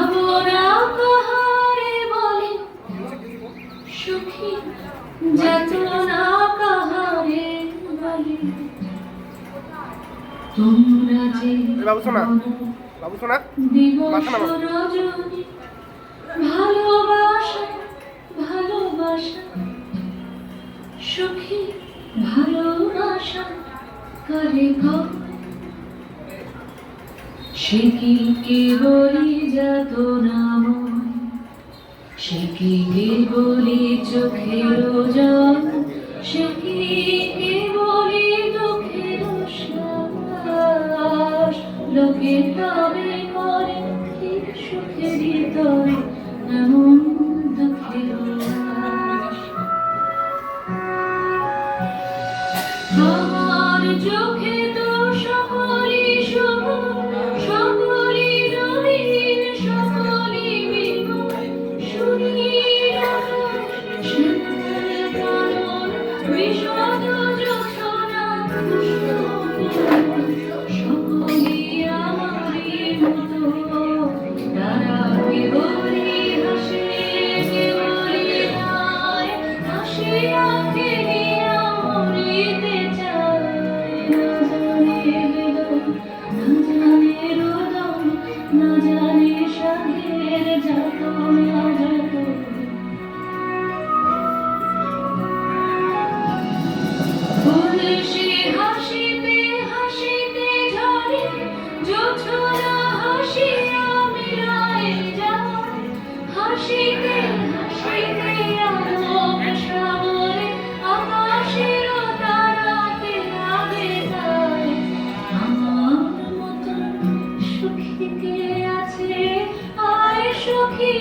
ভাবনা কাহারে বলে সুখী যাতনা কাহারে বলে তোমরা যে দিবস রজনী ভালোবাসা ভালোবাসা সুখী ভালোবাসা করে গো সে কি কেবলি যাতনা সে কি কেবলি চোখের জল সে কি কেবলি দুঃখের শ্বাস লোকে তবে করে কি সুখের তবে এমন দুঃখের লাশ আমার চোখে তো সকলই শুভ সকলই রঙিন সকলই বিমল সুনীল কারণ বিশদ জোছনা সকলই আমারই মতো তারা কেবলই হাসে কেবলই গায় হাসি আঁখে নিয়ে মরিতে চায় না জানে রোদন না জানে সাধের যাতনা যত ফুল সে হাসিতে হাসিতে ঝরে জোছনা হাসিয়া মিলায় যায় হাসিতে হাসিতে আলোক সাগরে আকাশের তারাতে আগে যায় আমার মতন সুখী কে আছে আয় সুখী